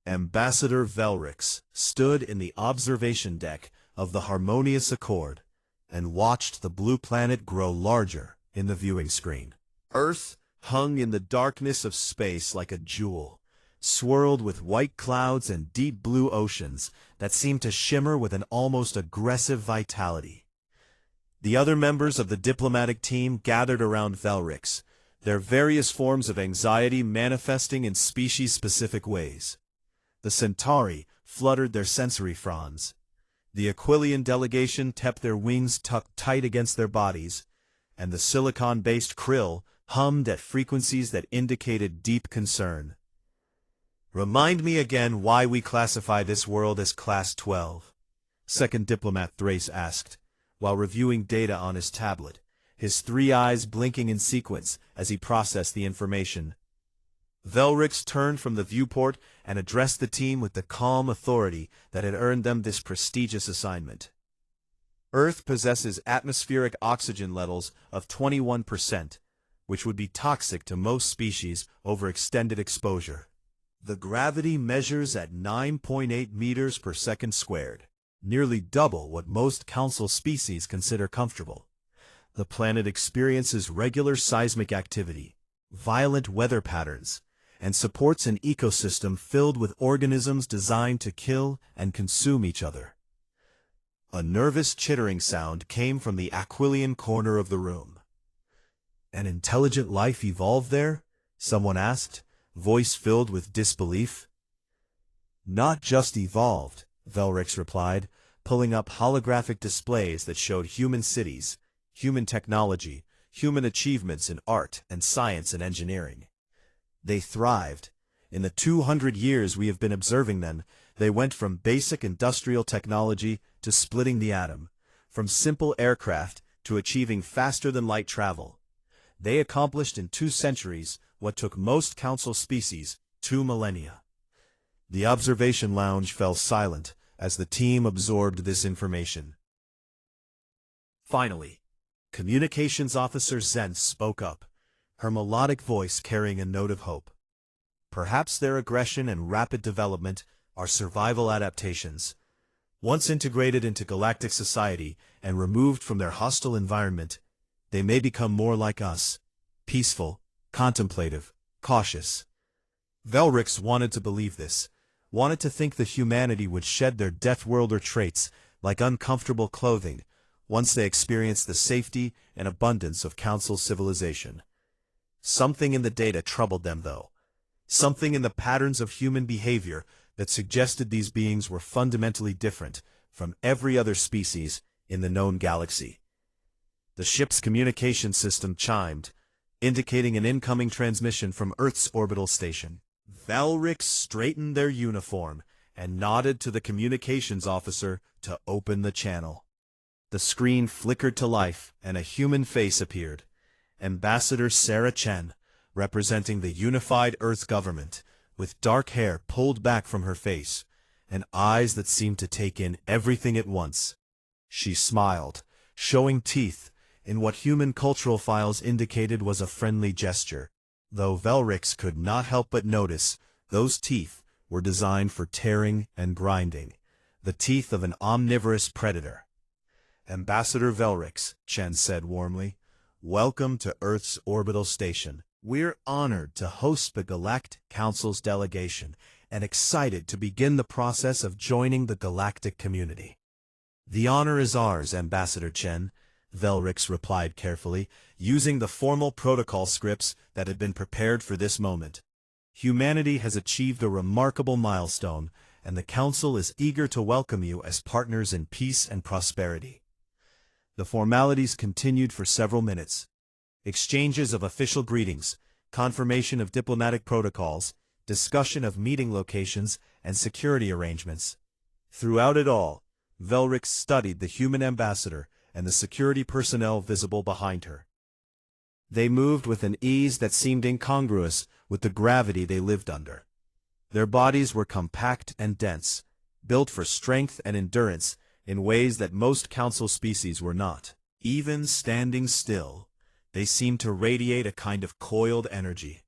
Ambassador Velrix stood in the observation deck of the Harmonious Accord and watched the blue planet grow larger in the viewing screen. Earth hung in the darkness of space like a jewel, swirled with white clouds and deep blue oceans that seemed to shimmer with an almost aggressive vitality. The other members of the diplomatic team gathered around Velrix, their various forms of anxiety manifesting in species-specific ways. The Centauri fluttered their sensory fronds. The Aquilian delegation kept their wings tucked tight against their bodies, and the silicon-based krill hummed at frequencies that indicated deep concern. "Remind me again why we classify this world as Class 12, Second Diplomat Thrace asked, while reviewing data on his tablet, his three eyes blinking in sequence as he processed the information. Velrix turned from the viewport and addressed the team with the calm authority that had earned them this prestigious assignment. Earth possesses atmospheric oxygen levels of 21%, which would be toxic to most species over extended exposure. The gravity measures at 9.8 meters per second squared, nearly double what most council species consider comfortable. The planet experiences regular seismic activity, violent weather patterns, and supports an ecosystem filled with organisms designed to kill and consume each other." A nervous chittering sound came from the Aquilian corner of the room. "An intelligent life evolved there?" someone asked, voice filled with disbelief. "Not just evolved," Velrix replied, pulling up holographic displays that showed human cities, human technology, human achievements in art and science and engineering. They thrived. In the 200 years we have been observing them, they went from basic industrial technology to splitting the atom, from simple aircraft to achieving faster-than-light travel. They accomplished in 2 centuries what took most council species 2 millennia. The observation lounge fell silent as the team absorbed this information. Finally, Communications Officer Zen spoke up, her melodic voice carrying a note of hope. "Perhaps their aggression and rapid development are survival adaptations. Once integrated into galactic society and removed from their hostile environment, they may become more like us, peaceful, contemplative, cautious." Velrix wanted to believe this, wanted to think that humanity would shed their Deathworlder traits like uncomfortable clothing once they experienced the safety and abundance of Council civilization. Something in the data troubled them, though. Something in the patterns of human behavior that suggested these beings were fundamentally different from every other species in the known galaxy. The ship's communication system chimed, indicating an incoming transmission from Earth's orbital station. Velrix straightened their uniform and nodded to the communications officer to open the channel. The screen flickered to life and a human face appeared. Ambassador Sarah Chen, representing the unified Earth government, with dark hair pulled back from her face, and eyes that seemed to take in everything at once. She smiled, showing teeth, in what human cultural files indicated was a friendly gesture, though Velrix could not help but notice those teeth were designed for tearing and grinding, the teeth of an omnivorous predator. "Ambassador Velrix," Chen said warmly, "welcome to Earth's orbital station. We're honored to host the Galactic Council's delegation and excited to begin the process of joining the galactic community." "The honor is ours, Ambassador Chen," Velrix replied carefully, using the formal protocol scripts that had been prepared for this moment. "Humanity has achieved a remarkable milestone, and the Council is eager to welcome you as partners in peace and prosperity." The formalities continued for several minutes. Exchanges of official greetings, confirmation of diplomatic protocols, discussion of meeting locations, and security arrangements. Throughout it all, Velrix studied the human ambassador and the security personnel visible behind her. They moved with an ease that seemed incongruous with the gravity they lived under. Their bodies were compact and dense, built for strength and endurance in ways that most council species were not. Even standing still, they seemed to radiate a kind of coiled energy.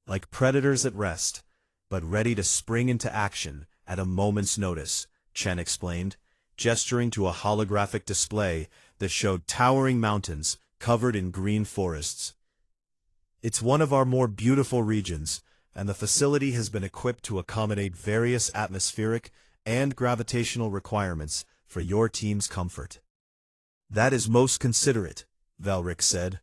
Like predators at rest, but ready to spring into action at a moment's notice, Chen explained, gesturing to a holographic display that showed towering mountains covered in green forests. It's one of our more beautiful regions, and the facility has been equipped to accommodate various atmospheric and gravitational requirements for your team's comfort. That is most considerate, Velric said,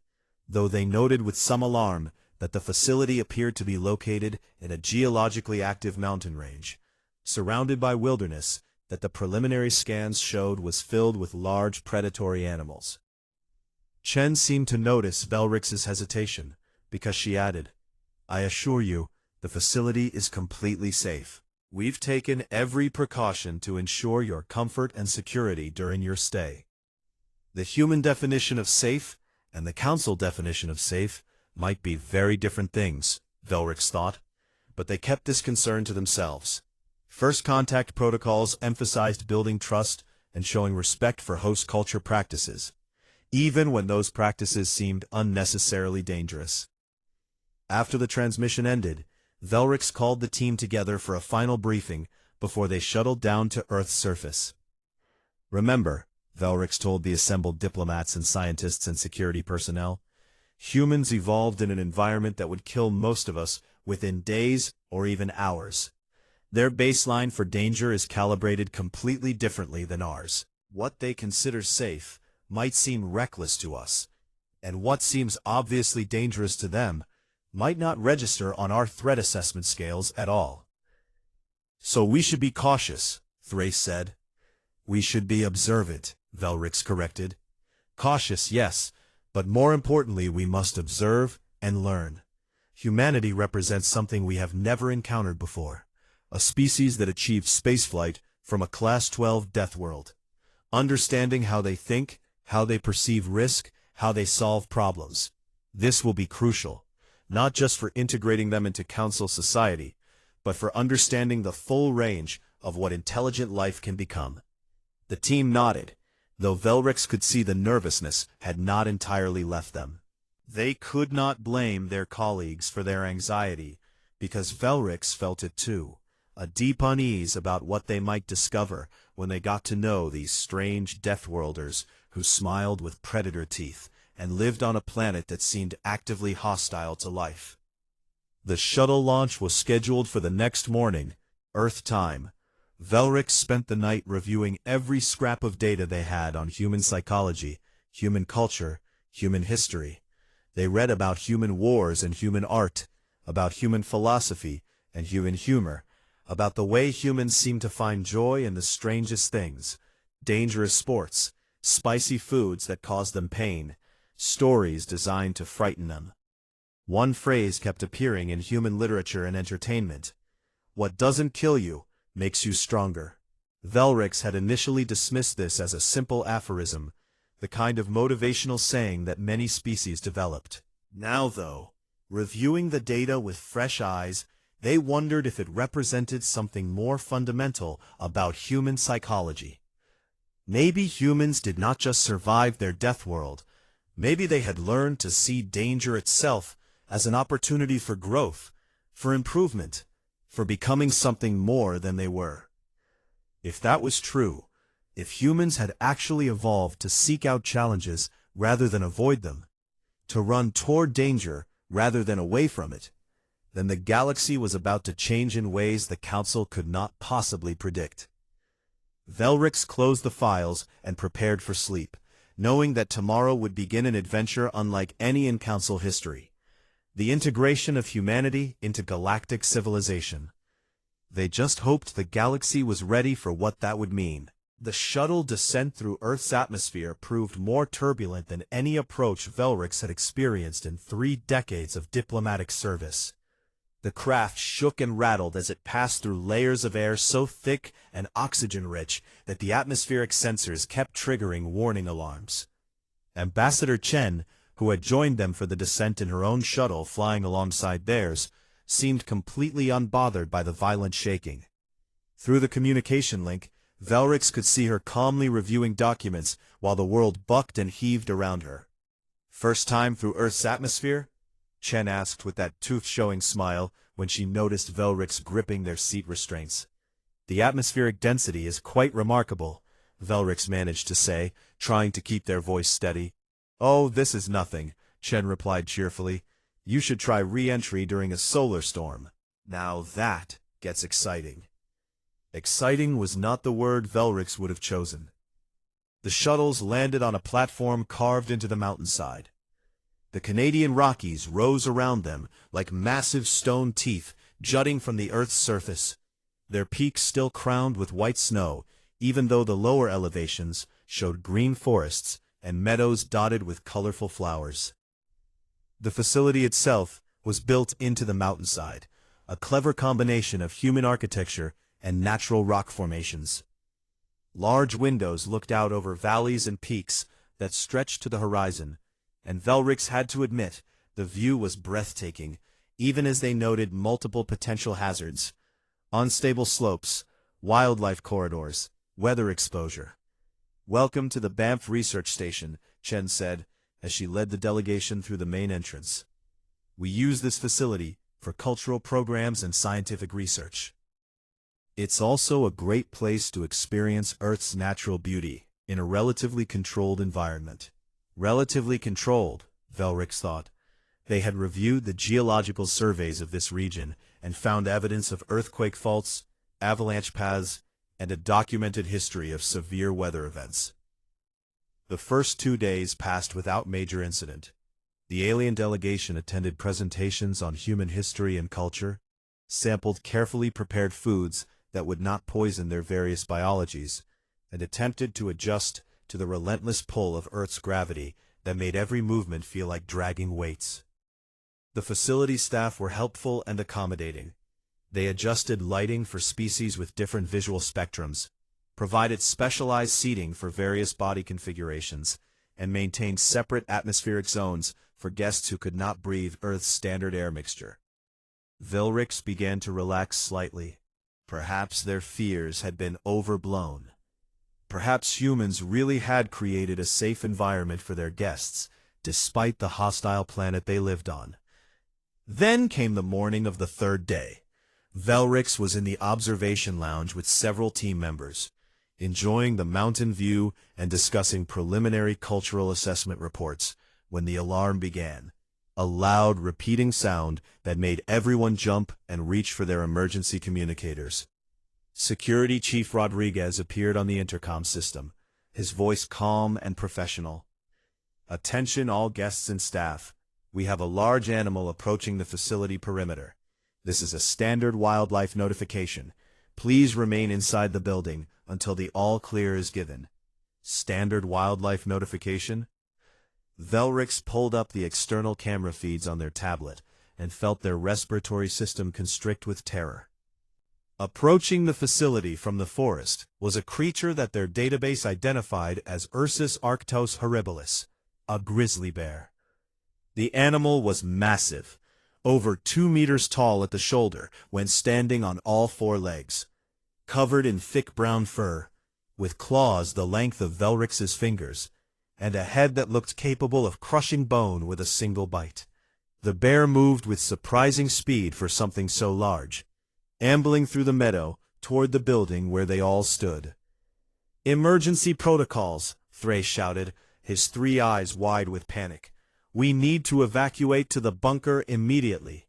though they noted with some alarm that the facility appeared to be located in a geologically active mountain range, surrounded by wilderness that the preliminary scans showed was filled with large predatory animals. Chen seemed to notice Velric's hesitation, because she added, "I assure you, the facility is completely safe. We've taken every precaution to ensure your comfort and security during your stay." The human definition of safe and the council definition of safe might be very different things, Velric thought, but they kept this concern to themselves. First contact protocols emphasized building trust and showing respect for host culture practices, even when those practices seemed unnecessarily dangerous. After the transmission ended, Velric called the team together for a final briefing before they shuttled down to Earth's surface. "Remember," Velric told the assembled diplomats and scientists and security personnel, "humans evolved in an environment that would kill most of us within days or even hours. Their baseline for danger is calibrated completely differently than ours. What they consider safe might seem reckless to us, and what seems obviously dangerous to them might not register on our threat assessment scales at all. So we should be cautious," Thrace said. "We should be observant," Velric corrected. "Cautious, yes, but more importantly we must observe and learn. Humanity represents something we have never encountered before, a species that achieved spaceflight from a Class 12 death world. Understanding how they think, how they perceive risk, how they solve problems. This will be crucial, not just for integrating them into Council society, but for understanding the full range of what intelligent life can become." The team nodded, though Velric could see the nervousness had not entirely left them. They could not blame their colleagues for their anxiety, because Velric felt it too, a deep unease about what they might discover when they got to know these strange Deathworlders who smiled with predator teeth and lived on a planet that seemed actively hostile to life. The shuttle launch was scheduled for the next morning, Earth time. Velric spent the night reviewing every scrap of data they had on human psychology, human culture, human history. They read about human wars and human art, about human philosophy and human humor, about the way humans seem to find joy in the strangest things, dangerous sports, spicy foods that cause them pain, stories designed to frighten them. One phrase kept appearing in human literature and entertainment: "What doesn't kill you makes you stronger." Velric had initially dismissed this as a simple aphorism, the kind of motivational saying that many species developed. Now, though, reviewing the data with fresh eyes, they wondered if it represented something more fundamental about human psychology. Maybe humans did not just survive their death world. Maybe they had learned to see danger itself as an opportunity for growth, for improvement, for becoming something more than they were. If that was true, if humans had actually evolved to seek out challenges rather than avoid them, to run toward danger rather than away from it, then the galaxy was about to change in ways the Council could not possibly predict. Velric closed the files and prepared for sleep, knowing that tomorrow would begin an adventure unlike any in Council history: the integration of humanity into galactic civilization. They just hoped the galaxy was ready for what that would mean. The shuttle descent through Earth's atmosphere proved more turbulent than any approach Velric had experienced in 3 decades of diplomatic service. The craft shook and rattled as it passed through layers of air so thick and oxygen-rich that the atmospheric sensors kept triggering warning alarms. Ambassador Chen, who had joined them for the descent in her own shuttle flying alongside theirs, seemed completely unbothered by the violent shaking. Through the communication link, Velric could see her calmly reviewing documents while the world bucked and heaved around her. "First time through Earth's atmosphere?" Chen asked with that tooth-showing smile when she noticed Velrix gripping their seat restraints. "The atmospheric density is quite remarkable," Velrix managed to say, trying to keep their voice steady. "Oh, this is nothing," Chen replied cheerfully. "You should try re-entry during a solar storm. Now that gets exciting." Exciting was not the word Velrix would have chosen. The shuttles landed on a platform carved into the mountainside. The Canadian Rockies rose around them like massive stone teeth jutting from the Earth's surface, their peaks still crowned with white snow, even though the lower elevations showed green forests and meadows dotted with colorful flowers. The facility itself was built into the mountainside, a clever combination of human architecture and natural rock formations. Large windows looked out over valleys and peaks that stretched to the horizon, and Velrix had to admit the view was breathtaking, even as they noted multiple potential hazards: unstable slopes, wildlife corridors, weather exposure. "Welcome to the Banff Research Station," Chen said, as she led the delegation through the main entrance. "We use this facility for cultural programs and scientific research. It's also a great place to experience Earth's natural beauty in a relatively controlled environment." Relatively controlled, Velrix thought. They had reviewed the geological surveys of this region and found evidence of earthquake faults, avalanche paths, and a documented history of severe weather events. The first 2 days passed without major incident. The alien delegation attended presentations on human history and culture, sampled carefully prepared foods that would not poison their various biologies, and attempted to adjust to the relentless pull of Earth's gravity that made every movement feel like dragging weights. The facility staff were helpful and accommodating. They adjusted lighting for species with different visual spectrums, provided specialized seating for various body configurations, and maintained separate atmospheric zones for guests who could not breathe Earth's standard air mixture. Velrix began to relax slightly. Perhaps their fears had been overblown. Perhaps humans really had created a safe environment for their guests, despite the hostile planet they lived on. Then came the morning of the third day. Velrix was in the observation lounge with several team members, enjoying the mountain view and discussing preliminary cultural assessment reports, when the alarm began, a loud, repeating sound that made everyone jump and reach for their emergency communicators. Security Chief Rodriguez appeared on the intercom system, his voice calm and professional. "Attention all guests and staff. We have a large animal approaching the facility perimeter. This is a standard wildlife notification. Please remain inside the building until the all-clear is given." Standard wildlife notification? Velrix pulled up the external camera feeds on their tablet and felt their respiratory system constrict with terror. Approaching the facility from the forest was a creature that their database identified as Ursus arctos horribilis, a grizzly bear. The animal was massive, over 2 meters tall at the shoulder when standing on all 4 legs, covered in thick brown fur, with claws the length of Velrix's fingers, and a head that looked capable of crushing bone with a single bite. The bear moved with surprising speed for something so large, ambling through the meadow toward the building where they all stood. "Emergency protocols," Thrace shouted, his 3 eyes wide with panic. "We need to evacuate to the bunker immediately."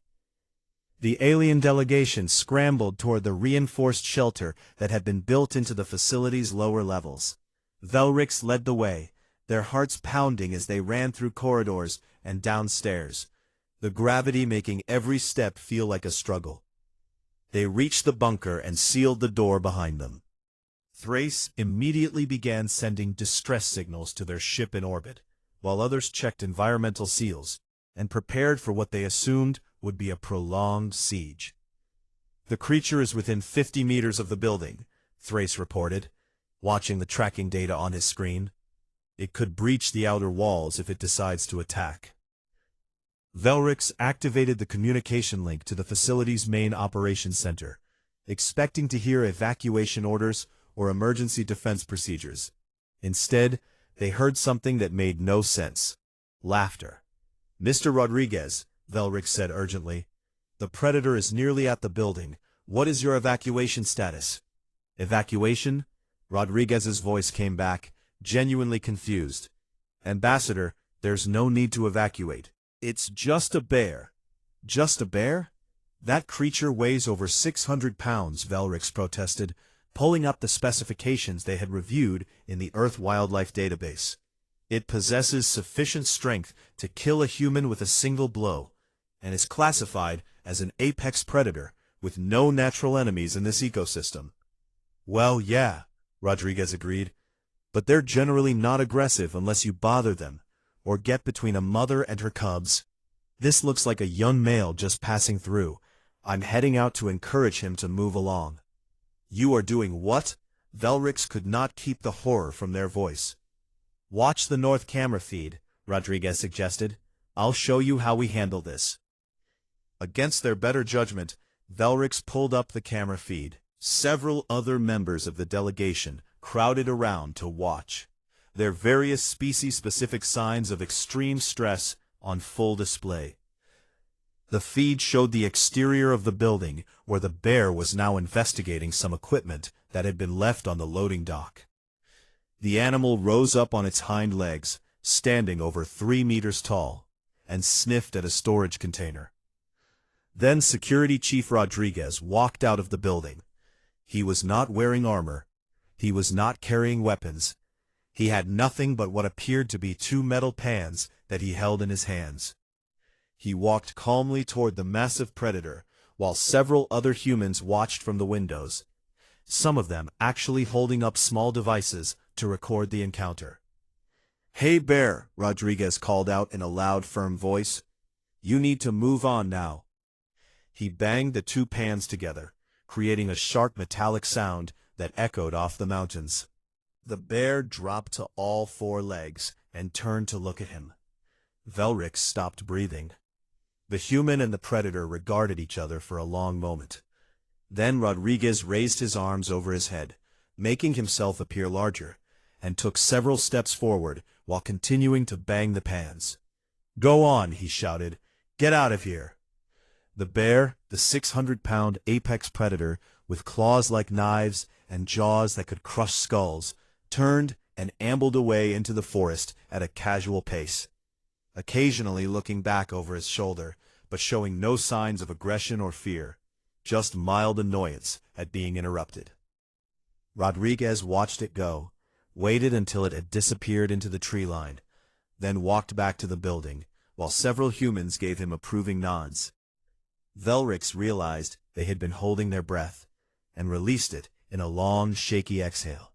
The alien delegation scrambled toward the reinforced shelter that had been built into the facility's lower levels. Velrix led the way, their hearts pounding as they ran through corridors and downstairs, the gravity making every step feel like a struggle. They reached the bunker and sealed the door behind them. Thrace immediately began sending distress signals to their ship in orbit, while others checked environmental seals and prepared for what they assumed would be a prolonged siege. "The creature is within 50 meters of the building," Thrace reported, watching the tracking data on his screen. "It could breach the outer walls if it decides to attack." Velrix activated the communication link to the facility's main operations center, expecting to hear evacuation orders or emergency defense procedures. Instead, they heard something that made no sense: laughter. "Mr. Rodriguez," Velrix said urgently, The predator is nearly at the building. What is your evacuation status? Evacuation? Rodriguez's voice came back, genuinely confused. Ambassador, there's no need to evacuate. It's just a bear. Just a bear? That creature weighs over 600 pounds, Velrix protested, pulling up the specifications they had reviewed in the Earth Wildlife Database. It possesses sufficient strength to kill a human with a single blow, and is classified as an apex predator with no natural enemies in this ecosystem. Well, yeah, Rodriguez agreed, but they're generally not aggressive unless you bother them, or get between a mother and her cubs. This looks like a young male just passing through. I'm heading out to encourage him to move along. You are doing what? Velrix could not keep the horror from their voice. Watch the north camera feed, Rodriguez suggested. I'll show you how we handle this. Against their better judgment, Velrix pulled up the camera feed. Several other members of the delegation crowded around to watch, their various species-specific signs of extreme stress on full display. The feed showed the exterior of the building, where the bear was now investigating some equipment that had been left on the loading dock. The animal rose up on its hind legs, standing over 3 meters tall, and sniffed at a storage container. Then Security Chief Rodriguez walked out of the building. He was not wearing armor. He was not carrying weapons. He had nothing but what appeared to be 2 metal pans that he held in his hands. He walked calmly toward the massive predator, while several other humans watched from the windows, some of them actually holding up small devices to record the encounter. "Hey bear," Rodriguez called out in a loud, firm voice. "You need to move on now." He banged the 2 pans together, creating a sharp metallic sound that echoed off the mountains. The bear dropped to all 4 legs and turned to look at him. Velrix stopped breathing. The human and the predator regarded each other for a long moment. Then Rodriguez raised his arms over his head, making himself appear larger, and took several steps forward while continuing to bang the pans. "Go on," he shouted. "Get out of here." The bear, the 600-pound apex predator with claws like knives and jaws that could crush skulls, turned and ambled away into the forest at a casual pace, occasionally looking back over his shoulder, but showing no signs of aggression or fear, just mild annoyance at being interrupted. Rodriguez watched it go, waited until it had disappeared into the tree line, then walked back to the building, while several humans gave him approving nods. Velrix realized they had been holding their breath, and released it in a long, shaky exhale.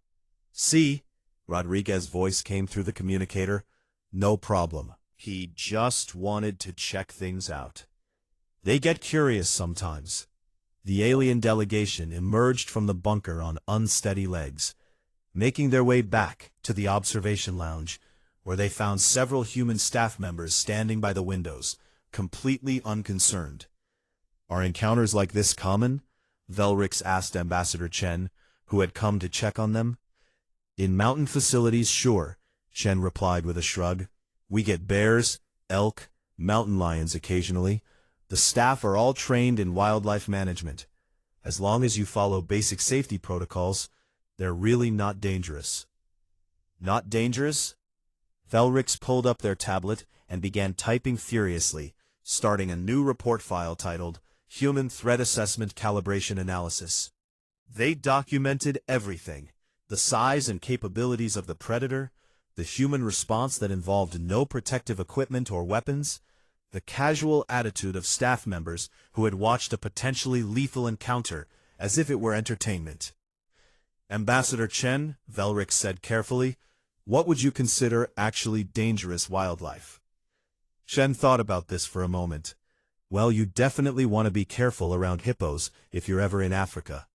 "See?" Rodriguez's voice came through the communicator. "No problem. He just wanted to check things out. They get curious sometimes." The alien delegation emerged from the bunker on unsteady legs, making their way back to the observation lounge, where they found several human staff members standing by the windows, completely unconcerned. "Are encounters like this common?" Velrix asked Ambassador Chen, who had come to check on them. "In mountain facilities, sure," Chen replied with a shrug. "We get bears, elk, mountain lions occasionally. The staff are all trained in wildlife management. As long as you follow basic safety protocols, they're really not dangerous." "Not dangerous?" Velrix pulled up their tablet and began typing furiously, starting a new report file titled Human Threat Assessment Calibration Analysis. They documented everything: the size and capabilities of the predator, the human response that involved no protective equipment or weapons, the casual attitude of staff members who had watched a potentially lethal encounter as if it were entertainment. "Ambassador Chen," Velrix said carefully, "what would you consider actually dangerous wildlife?" Chen thought about this for a moment. "Well, you definitely want to be careful around hippos if you're ever in Africa.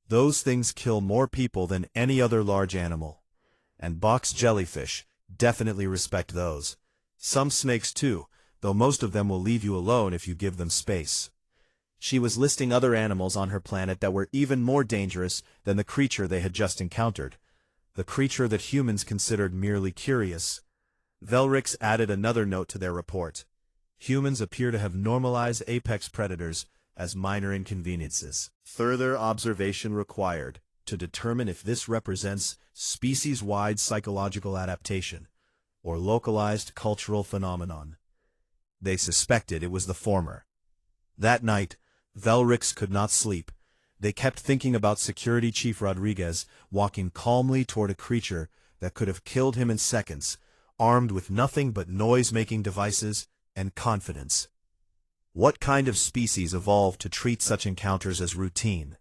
Those things kill more people than any other large animal. And box jellyfish, definitely respect those. Some snakes too, though most of them will leave you alone if you give them space." She was listing other animals on her planet that were even more dangerous than the creature they had just encountered, the creature that humans considered merely curious. Velrix added another note to their report. Humans appear to have normalized apex predators as minor inconveniences. Further observation required to determine if this represents species-wide psychological adaptation or localized cultural phenomenon. They suspected it was the former. That night, Velrix could not sleep. They kept thinking about Security Chief Rodriguez walking calmly toward a creature that could have killed him in seconds, armed with nothing but noise-making devices and confidence. What kind of species evolved to treat such encounters as routine?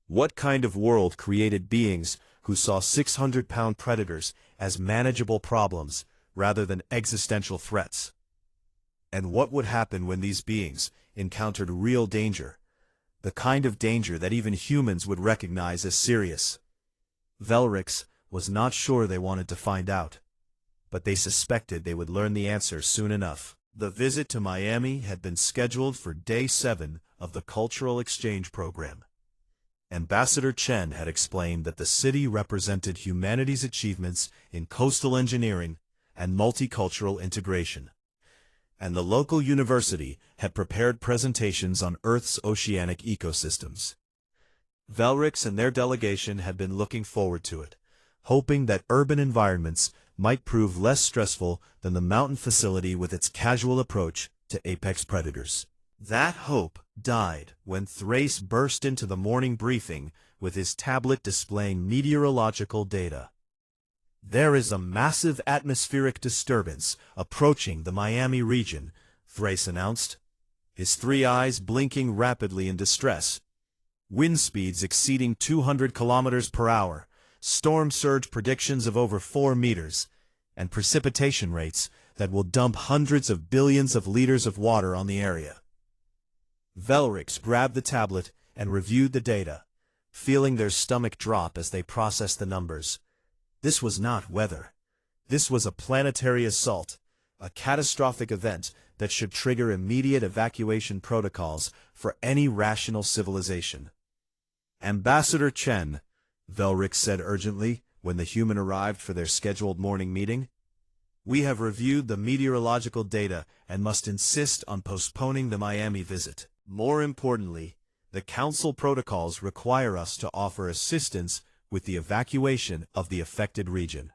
What kind of world created beings who saw 600-pound predators as manageable problems rather than existential threats? And what would happen when these beings encountered real danger, the kind of danger that even humans would recognize as serious? Velrix was not sure they wanted to find out, but they suspected they would learn the answer soon enough. The visit to Miami had been scheduled for Day 7 of the Cultural Exchange Program. Ambassador Chen had explained that the city represented humanity's achievements in coastal engineering and multicultural integration, and the local university had prepared presentations on Earth's oceanic ecosystems. Velrix and their delegation had been looking forward to it, hoping that urban environments might prove less stressful than the mountain facility with its casual approach to apex predators. That hope died when Thrace burst into the morning briefing with his tablet displaying meteorological data. "There is a massive atmospheric disturbance approaching the Miami region," Thrace announced, his three eyes blinking rapidly in distress. "Wind speeds exceeding 200 kilometers per hour, storm surge predictions of over 4 meters, and precipitation rates that will dump hundreds of billions of liters of water on the area." Velrix grabbed the tablet and reviewed the data, feeling their stomach drop as they processed the numbers. This was not weather. This was a planetary assault, a catastrophic event that should trigger immediate evacuation protocols for any rational civilization. "Ambassador Chen," Velrix said urgently when the human arrived for their scheduled morning meeting, "we have reviewed the meteorological data and must insist on postponing the Miami visit. More importantly, the Council protocols require us to offer assistance with the evacuation of the affected region."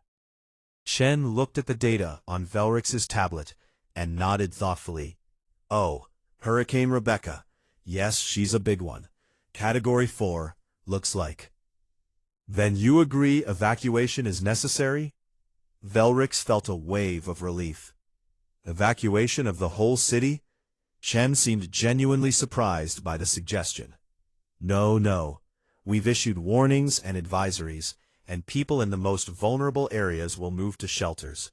Chen looked at the data on Velrix's tablet and nodded thoughtfully. "Oh, Hurricane Rebecca. Yes, she's a big one. Category 4, looks like." "Then you agree evacuation is necessary?" Velrix felt a wave of relief. Evacuation of the whole city? Chen seemed genuinely surprised by the suggestion. No. We've issued warnings and advisories, and people in the most vulnerable areas will move to shelters.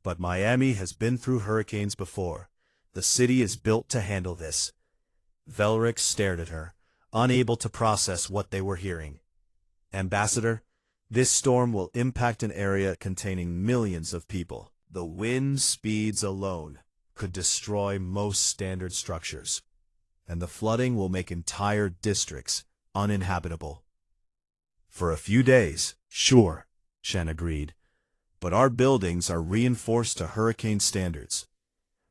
But Miami has been through hurricanes before. The city is built to handle this." Velrix stared at her, unable to process what they were hearing. "Ambassador, this storm will impact an area containing millions of people. The wind speeds alone could destroy most standard structures, and the flooding will make entire districts uninhabitable." "For a few days, sure," Chen agreed, "but our buildings are reinforced to hurricane standards.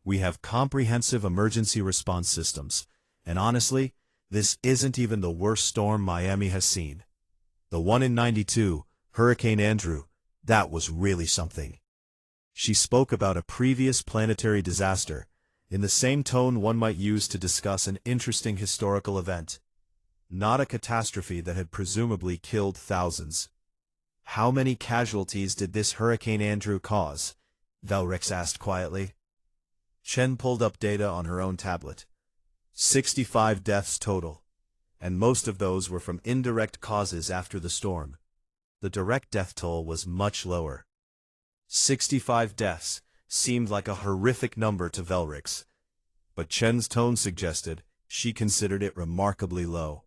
We have comprehensive emergency response systems, and honestly, this isn't even the worst storm Miami has seen. The one in '92, Hurricane Andrew, that was really something." She spoke about a previous planetary disaster, in the same tone one might use to discuss an interesting historical event. Not a catastrophe that had presumably killed thousands. "How many casualties did this Hurricane Andrew cause?" Velrix asked quietly. Chen pulled up data on her own tablet. 65 deaths total, and most of those were from indirect causes after the storm. The direct death toll was much lower. 65 deaths seemed like a horrific number to Velrix, but Chen's tone suggested she considered it remarkably low.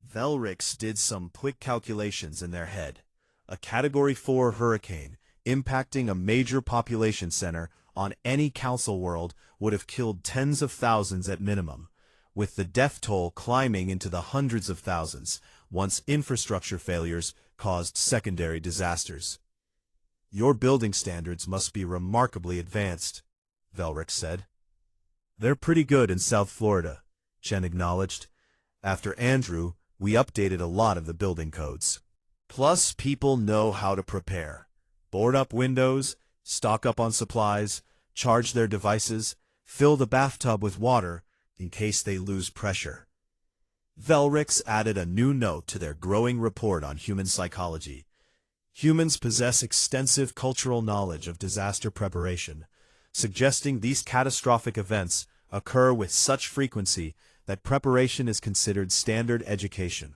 Velrix did some quick calculations in their head. A Category 4 hurricane impacting a major population center on any council world would have killed tens of thousands at minimum, with the death toll climbing into the hundreds of thousands once infrastructure failures caused secondary disasters. "Your building standards must be remarkably advanced," Velrix said. They're pretty good in South Florida, Chen acknowledged. After Andrew, we updated a lot of the building codes. Plus, people know how to prepare. Board up windows, stock up on supplies, charge their devices, fill the bathtub with water in case they lose pressure. Velrix added a new note to their growing report on human psychology. Humans possess extensive cultural knowledge of disaster preparation, suggesting these catastrophic events occur with such frequency that preparation is considered standard education.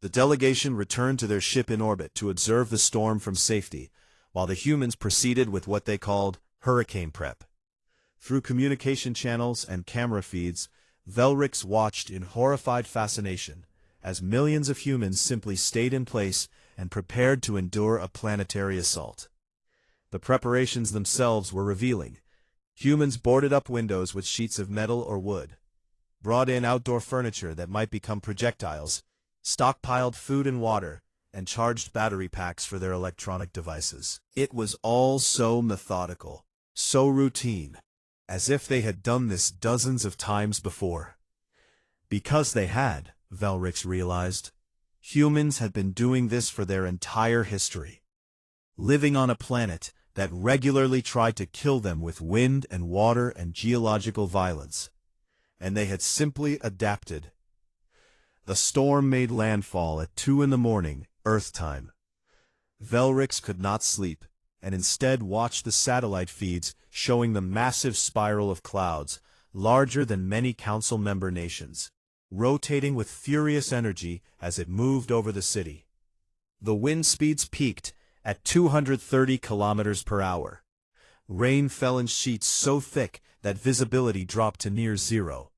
The delegation returned to their ship in orbit to observe the storm from safety, while the humans proceeded with what they called hurricane prep. Through communication channels and camera feeds, Velrix watched in horrified fascination as millions of humans simply stayed in place and prepared to endure a planetary assault. The preparations themselves were revealing. Humans boarded up windows with sheets of metal or wood, brought in outdoor furniture that might become projectiles, stockpiled food and water, and charged battery packs for their electronic devices. It was all so methodical, so routine, as if they had done this dozens of times before. Because they had, Velrix realized, humans had been doing this for their entire history. Living on a planet that regularly tried to kill them with wind and water and geological violence. And they had simply adapted. The storm made landfall at 2 a.m, Earth time. Velrix could not sleep, and instead watched the satellite feeds showing the massive spiral of clouds, larger than many council member nations, rotating with furious energy as it moved over the city. The wind speeds peaked at 230 kilometers per hour. Rain fell in sheets so thick that visibility dropped to near zero.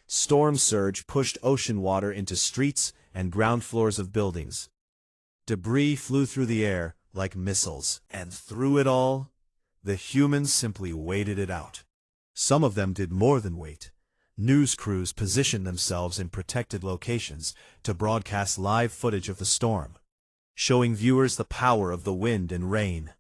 Storm surge pushed ocean water into streets and ground floors of buildings. Debris flew through the air like missiles, and through it all, the humans simply waited it out. Some of them did more than wait. News crews positioned themselves in protected locations to broadcast live footage of the storm, showing viewers the power of the wind and rain.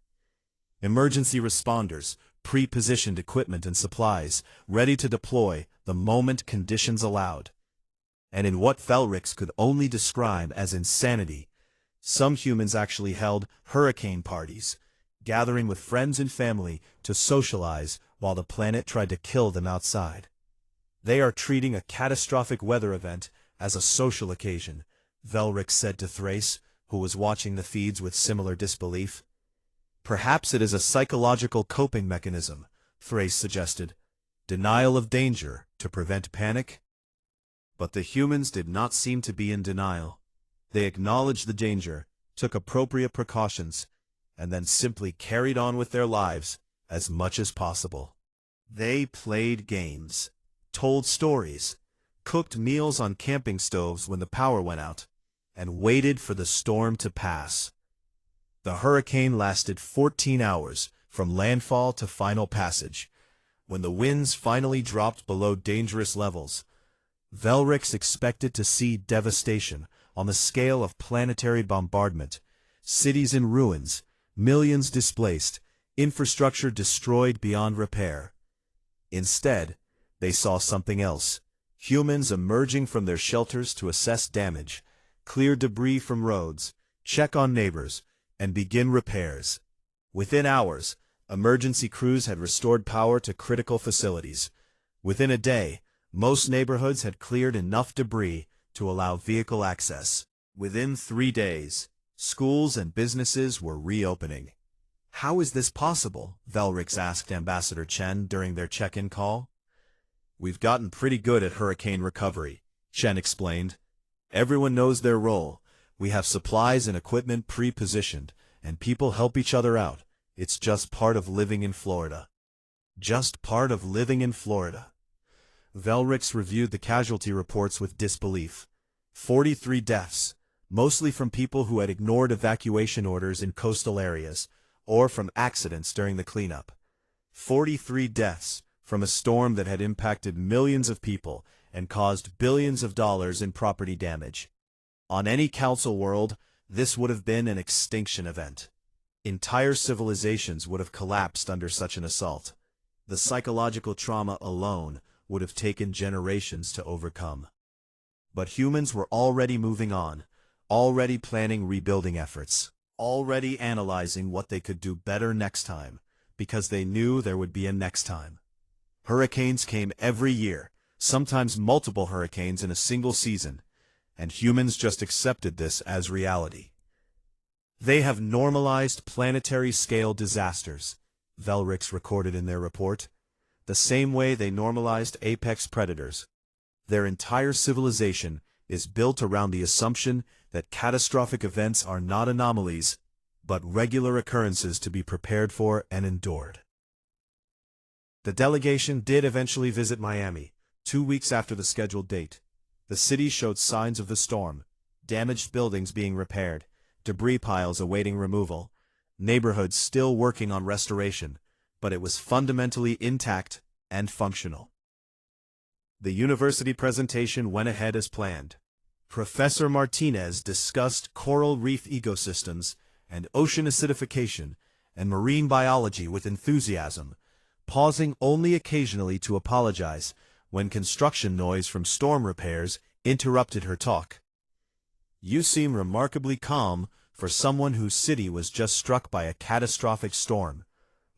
Emergency responders pre-positioned equipment and supplies, ready to deploy the moment conditions allowed. And in what Velrix could only describe as insanity, some humans actually held hurricane parties, gathering with friends and family to socialize while the planet tried to kill them outside. They are treating a catastrophic weather event as a social occasion, Velrix said to Thrace, who was watching the feeds with similar disbelief. Perhaps it is a psychological coping mechanism, Thrace suggested. Denial of danger to prevent panic? But the humans did not seem to be in denial. They acknowledged the danger, took appropriate precautions, and then simply carried on with their lives as much as possible. They played games, told stories, cooked meals on camping stoves when the power went out, and waited for the storm to pass. The hurricane lasted 14 hours, from landfall to final passage. When the winds finally dropped below dangerous levels, Velrix expected to see devastation on the scale of planetary bombardment, cities in ruins, millions displaced, infrastructure destroyed beyond repair. Instead, they saw something else. Humans emerging from their shelters to assess damage, clear debris from roads, check on neighbors, and begin repairs. Within hours, emergency crews had restored power to critical facilities. Within a day, most neighborhoods had cleared enough debris to allow vehicle access. Within 3 days, schools and businesses were reopening. How is this possible? Velrix asked Ambassador Chen during their check-in call. We've gotten pretty good at hurricane recovery, Chen explained. Everyone knows their role. We have supplies and equipment pre-positioned, and people help each other out. It's just part of living in Florida. Just part of living in Florida. Velrix reviewed the casualty reports with disbelief. 43 deaths, mostly from people who had ignored evacuation orders in coastal areas, or from accidents during the cleanup. 43 deaths from a storm that had impacted millions of people and caused billions of dollars in property damage. On any council world, this would have been an extinction event. Entire civilizations would have collapsed under such an assault. The psychological trauma alone would have taken generations to overcome. But humans were already moving on, already planning rebuilding efforts, already analyzing what they could do better next time, because they knew there would be a next time. Hurricanes came every year, sometimes multiple hurricanes in a single season, and humans just accepted this as reality. They have normalized planetary-scale disasters, Velrix recorded in their report, the same way they normalized apex predators. Their entire civilization is built around the assumption that catastrophic events are not anomalies, but regular occurrences to be prepared for and endured. The delegation did eventually visit Miami, 2 weeks after the scheduled date. The city showed signs of the storm, damaged buildings being repaired, debris piles awaiting removal, neighborhoods still working on restoration, but it was fundamentally intact and functional. The university presentation went ahead as planned. Professor Martinez discussed coral reef ecosystems and ocean acidification and marine biology with enthusiasm, pausing only occasionally to apologize when construction noise from storm repairs interrupted her talk. "You seem remarkably calm for someone whose city was just struck by a catastrophic storm,"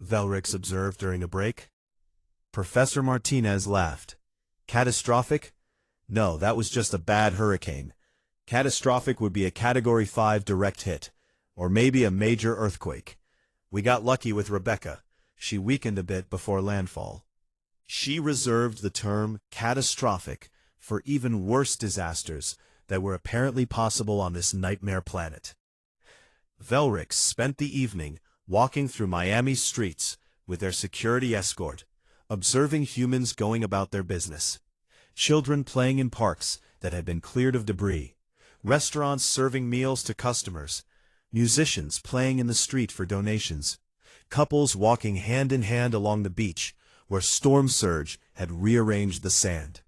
Velrix observed during a break. Professor Martinez laughed. "Catastrophic? No, that was just a bad hurricane. Catastrophic would be a Category 5 direct hit, or maybe a major earthquake. We got lucky with Rebecca. She weakened a bit before landfall." She reserved the term catastrophic for even worse disasters that were apparently possible on this nightmare planet. Velrix spent the evening walking through Miami's streets with their security escort, observing humans going about their business. Children playing in parks that had been cleared of debris, restaurants serving meals to customers, musicians playing in the street for donations, couples walking hand in hand along the beach where storm surge had rearranged the sand.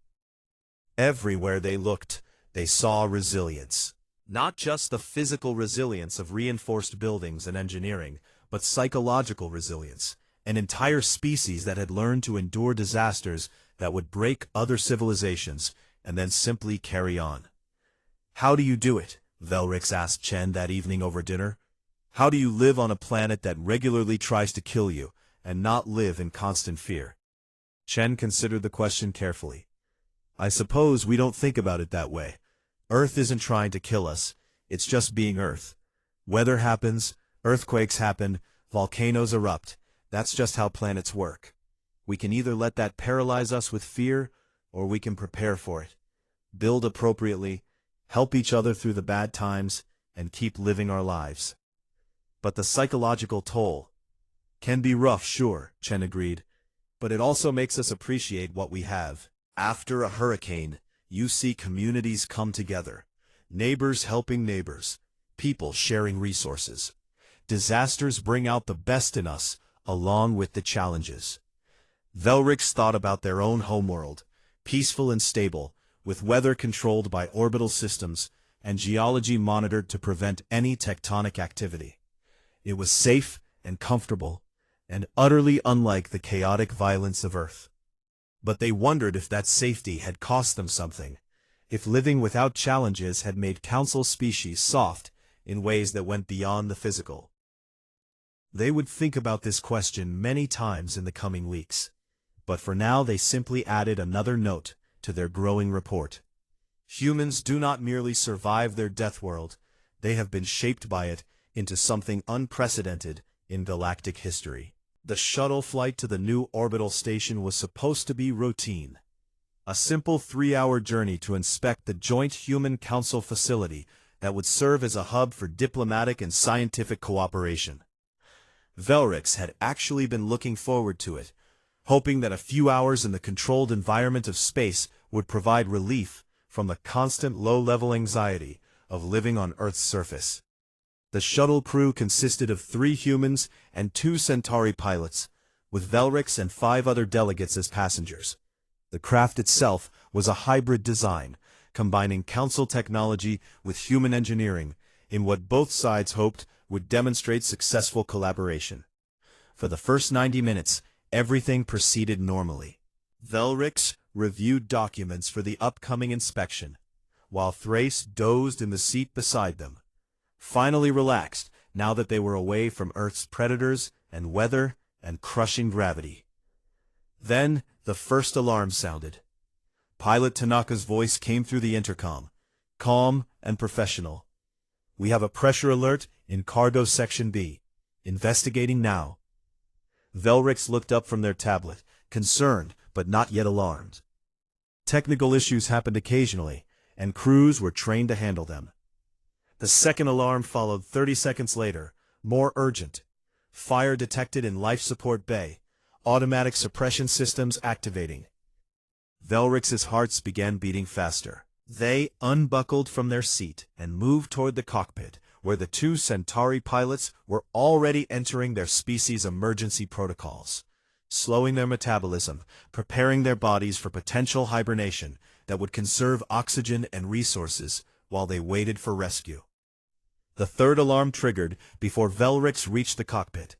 Everywhere they looked, they saw resilience. Not just the physical resilience of reinforced buildings and engineering, but psychological resilience, an entire species that had learned to endure disasters that would break other civilizations and then simply carry on. "How do you do it?" Velrix asked Chen that evening over dinner. "How do you live on a planet that regularly tries to kill you and not live in constant fear?" Chen considered the question carefully. "I suppose we don't think about it that way. Earth isn't trying to kill us, it's just being Earth. Weather happens, earthquakes happen, volcanoes erupt. That's just how planets work. We can either let that paralyze us with fear, or we can prepare for it, build appropriately, help each other through the bad times, and keep living our lives." "But the psychological toll can be rough, sure," Chen agreed, "but it also makes us appreciate what we have. After a hurricane, you see communities come together, neighbors helping neighbors, people sharing resources. Disasters bring out the best in us, along with the challenges." Velrix thought about their own homeworld, peaceful and stable, with weather controlled by orbital systems and geology monitored to prevent any tectonic activity. It was safe and comfortable, and utterly unlike the chaotic violence of Earth. But they wondered if that safety had cost them something, if living without challenges had made council species soft in ways that went beyond the physical. They would think about this question many times in the coming weeks, but for now they simply added another note to their growing report. Humans do not merely survive their death world, they have been shaped by it into something unprecedented in galactic history. The shuttle flight to the new orbital station was supposed to be routine. A simple 3-hour journey to inspect the Joint Human Council facility that would serve as a hub for diplomatic and scientific cooperation. Velrix had actually been looking forward to it, hoping that a few hours in the controlled environment of space would provide relief from the constant low-level anxiety of living on Earth's surface. The shuttle crew consisted of 3 humans and 2 Centauri pilots, with Velrix and 5 other delegates as passengers. The craft itself was a hybrid design, combining council technology with human engineering, in what both sides hoped would demonstrate successful collaboration. For the first 90 minutes, everything proceeded normally. Velrix reviewed documents for the upcoming inspection, while Thrace dozed in the seat beside them, finally relaxed now that they were away from Earth's predators and weather and crushing gravity. Then the first alarm sounded. Pilot Tanaka's voice came through the intercom, calm and professional. "We have a pressure alert in Cargo Section B. Investigating now." Velrix looked up from their tablet, concerned but not yet alarmed. Technical issues happened occasionally, and crews were trained to handle them. The second alarm followed 30 seconds later, more urgent. Fire detected in life support bay. Automatic suppression systems activating. Velrix's hearts began beating faster. They unbuckled from their seat and moved toward the cockpit, where the two Centauri pilots were already entering their species' emergency protocols, slowing their metabolism, preparing their bodies for potential hibernation that would conserve oxygen and resources while they waited for rescue. The third alarm triggered before Velrix reached the cockpit.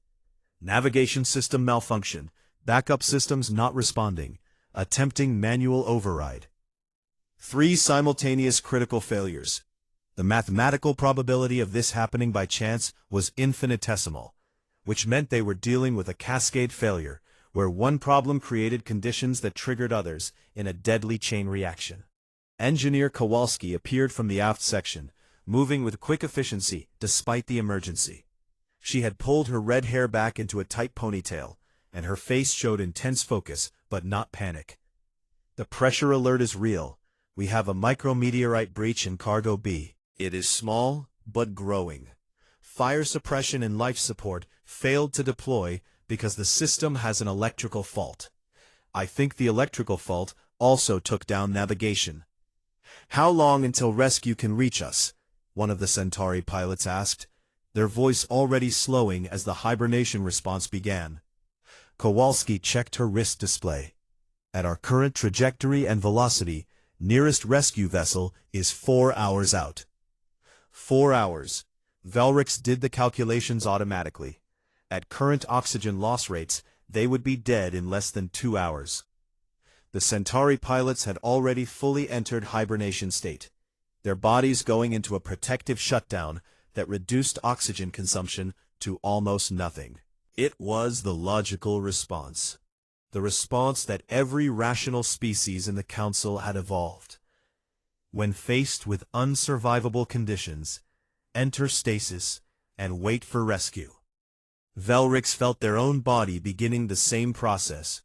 Navigation system malfunction, backup systems not responding, attempting manual override. 3 simultaneous critical failures. The mathematical probability of this happening by chance was infinitesimal, which meant they were dealing with a cascade failure, where one problem created conditions that triggered others in a deadly chain reaction. Engineer Kowalski appeared from the aft section, moving with quick efficiency despite the emergency. She had pulled her red hair back into a tight ponytail, and her face showed intense focus, but not panic. "The pressure alert is real. We have a micrometeorite breach in Cargo B. It is small, but growing. Fire suppression and life support failed to deploy because the system has an electrical fault. I think the electrical fault also took down navigation." "How long until rescue can reach us?" one of the Centauri pilots asked, their voice already slowing as the hibernation response began. Kowalski checked her wrist display. "At our current trajectory and velocity, nearest rescue vessel is 4 hours out." 4 hours. Velrix did the calculations automatically. At current oxygen loss rates, they would be dead in less than 2 hours. The Centauri pilots had already fully entered hibernation state, their bodies going into a protective shutdown that reduced oxygen consumption to almost nothing. It was the logical response. The response that every rational species in the Council had evolved. When faced with unsurvivable conditions, enter stasis and wait for rescue. Velrix felt their own body beginning the same process,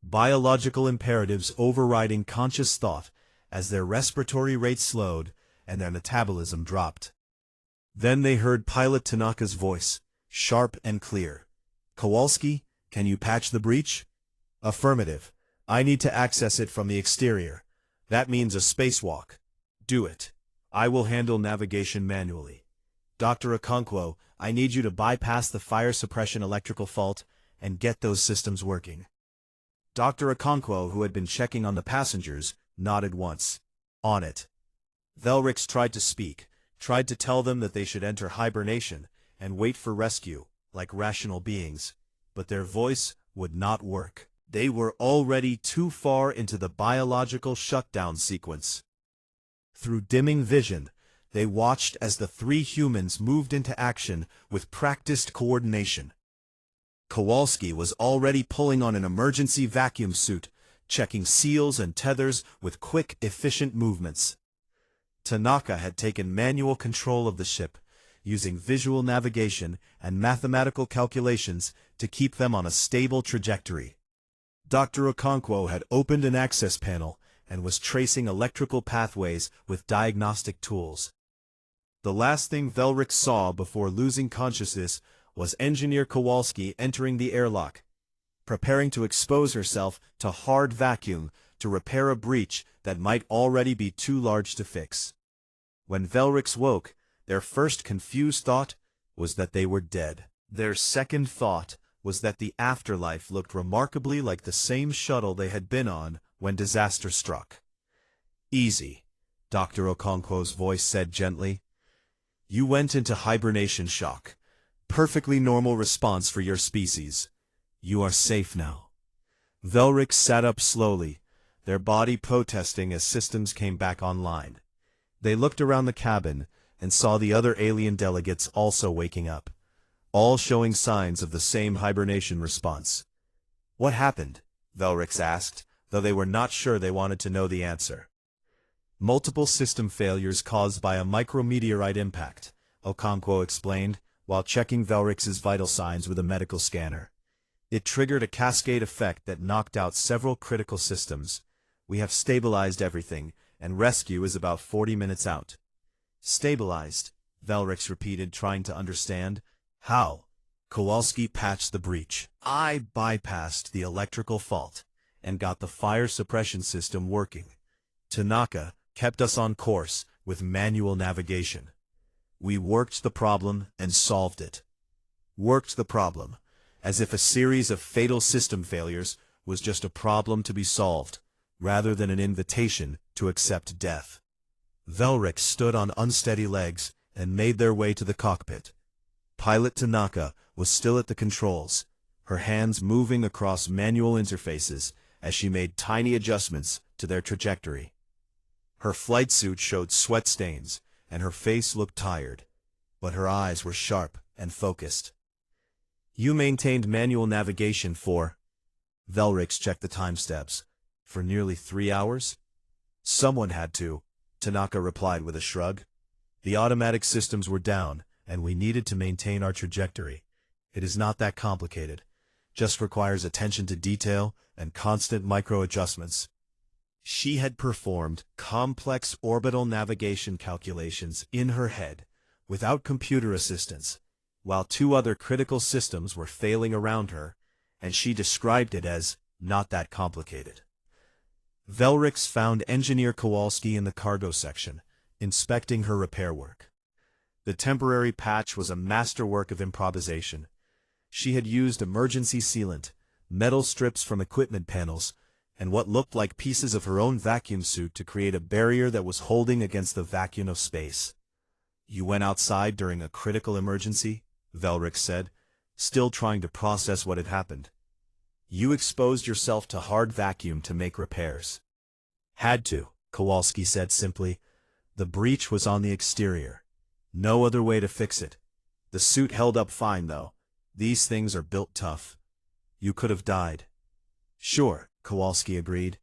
biological imperatives overriding conscious thought as their respiratory rate slowed and their metabolism dropped. Then they heard Pilot Tanaka's voice, sharp and clear. "Kowalski, can you patch the breach?" "Affirmative. I need to access it from the exterior. That means a spacewalk." "Do it. I will handle navigation manually. Dr. Okonkwo, I need you to bypass the fire suppression electrical fault and get those systems working." Dr. Okonkwo, who had been checking on the passengers, nodded once. "On it." Velrix tried to speak, tried to tell them that they should enter hibernation and wait for rescue, like rational beings, but their voice would not work. They were already too far into the biological shutdown sequence. Through dimming vision, they watched as the 3 humans moved into action with practiced coordination. Kowalski was already pulling on an emergency vacuum suit, checking seals and tethers with quick, efficient movements. Tanaka had taken manual control of the ship, using visual navigation and mathematical calculations to keep them on a stable trajectory. Dr. Okonkwo had opened an access panel and was tracing electrical pathways with diagnostic tools. The last thing Velrix saw before losing consciousness was Engineer Kowalski entering the airlock, preparing to expose herself to hard vacuum to repair a breach that might already be too large to fix. When Velrix woke, their first confused thought was that they were dead. Their second thought was that the afterlife looked remarkably like the same shuttle they had been on when disaster struck. "Easy," Dr. Okonkwo's voice said gently. "You went into hibernation shock. Perfectly normal response for your species. You are safe now." Velrix sat up slowly, their body protesting as systems came back online. They looked around the cabin and saw the other alien delegates also waking up, all showing signs of the same hibernation response. "What happened?" Velrix asked, though they were not sure they wanted to know the answer. "Multiple system failures caused by a micrometeorite impact," Okonkwo explained, while checking Velrix's vital signs with a medical scanner. "It triggered a cascade effect that knocked out several critical systems. We have stabilized everything, and rescue is about 40 minutes out." "Stabilized," Velrix repeated, trying to understand. "How?" Kowalski patched the breach. "I bypassed the electrical fault and got the fire suppression system working. Tanaka kept us on course with manual navigation. We worked the problem and solved it." Worked the problem, as if a series of fatal system failures was just a problem to be solved, rather than an invitation to accept death. Velrix stood on unsteady legs and made their way to the cockpit. Pilot Tanaka was still at the controls, her hands moving across manual interfaces as she made tiny adjustments to their trajectory. Her flight suit showed sweat stains, and her face looked tired, but her eyes were sharp and focused. "You maintained manual navigation for—" Velrix checked the time steps. "For nearly 3 hours?" "Someone had to," Tanaka replied with a shrug. "The automatic systems were down, and we needed to maintain our trajectory. It is not that complicated. Just requires attention to detail and constant micro-adjustments." She had performed complex orbital navigation calculations in her head, without computer assistance, while 2 other critical systems were failing around her, and she described it as not that complicated. Velrix found Engineer Kowalski in the cargo section, inspecting her repair work. The temporary patch was a masterwork of improvisation. She had used emergency sealant, metal strips from equipment panels, and what looked like pieces of her own vacuum suit to create a barrier that was holding against the vacuum of space. "You went outside during a critical emergency?" Velrix said, still trying to process what had happened. "You exposed yourself to hard vacuum to make repairs." "Had to," Kowalski said simply. "The breach was on the exterior. No other way to fix it. The suit held up fine, though. These things are built tough. You could have died." "Sure," Kowalski agreed.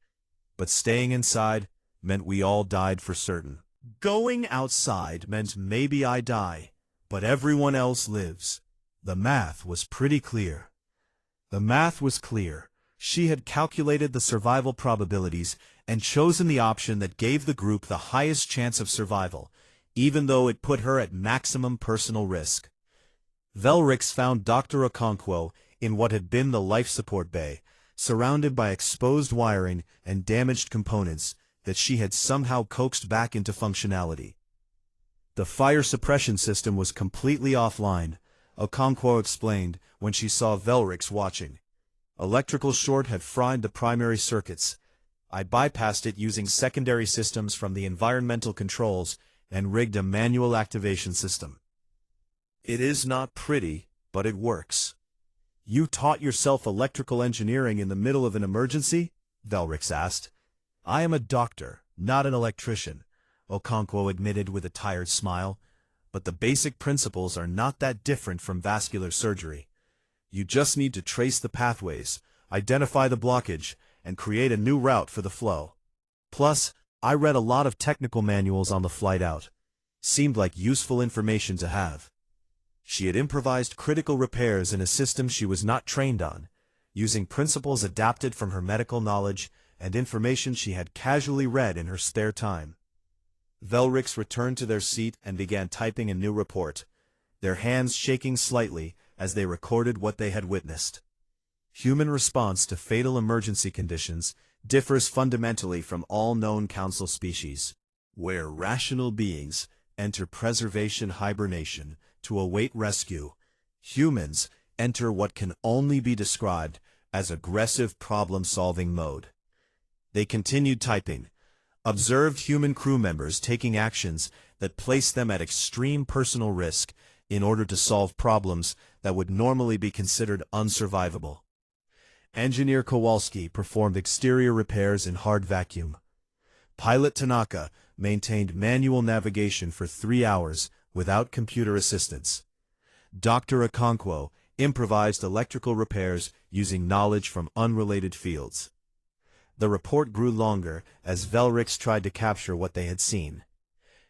"But staying inside meant we all died for certain. Going outside meant maybe I die, but everyone else lives." The math was pretty clear. The math was clear. She had calculated the survival probabilities and chosen the option that gave the group the highest chance of survival, even though it put her at maximum personal risk. Velrix found Dr. Okonkwo in what had been the life support bay, surrounded by exposed wiring and damaged components that she had somehow coaxed back into functionality. The fire suppression system was completely offline, Okonkwo explained when she saw Velrix watching. "Electrical short had fried the primary circuits. I bypassed it using secondary systems from the environmental controls and rigged a manual activation system." "It is not pretty, but it works." "You taught yourself electrical engineering in the middle of an emergency?" Velrix asked. "I am a doctor, not an electrician," Okonkwo admitted with a tired smile. "But the basic principles are not that different from vascular surgery. You just need to trace the pathways, identify the blockage, and create a new route for the flow. Plus, I read a lot of technical manuals on the flight out. Seemed like useful information to have." She had improvised critical repairs in a system she was not trained on, using principles adapted from her medical knowledge and information she had casually read in her spare time. Velrix returned to their seat and began typing a new report, their hands shaking slightly as they recorded what they had witnessed. Human response to fatal emergency conditions differs fundamentally from all known council species, where rational beings enter preservation hibernation to await rescue. Humans enter what can only be described as aggressive problem-solving mode. They continued typing, observed human crew members taking actions that place them at extreme personal risk in order to solve problems that would normally be considered unsurvivable. Engineer Kowalski performed exterior repairs in hard vacuum. Pilot Tanaka maintained manual navigation for 3 hours without computer assistance. Dr. Okonkwo improvised electrical repairs using knowledge from unrelated fields. The report grew longer as Velrix tried to capture what they had seen.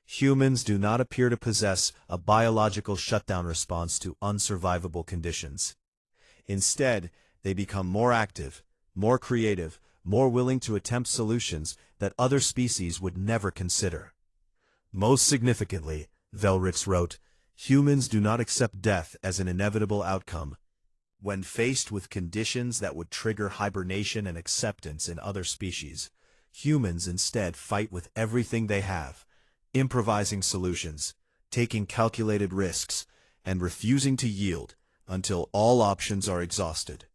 Humans do not appear to possess a biological shutdown response to unsurvivable conditions. Instead, they become more active, more creative, more willing to attempt solutions that other species would never consider. Most significantly, Velrix wrote, humans do not accept death as an inevitable outcome. When faced with conditions that would trigger hibernation and acceptance in other species, humans instead fight with everything they have, improvising solutions, taking calculated risks, and refusing to yield until all options are exhausted.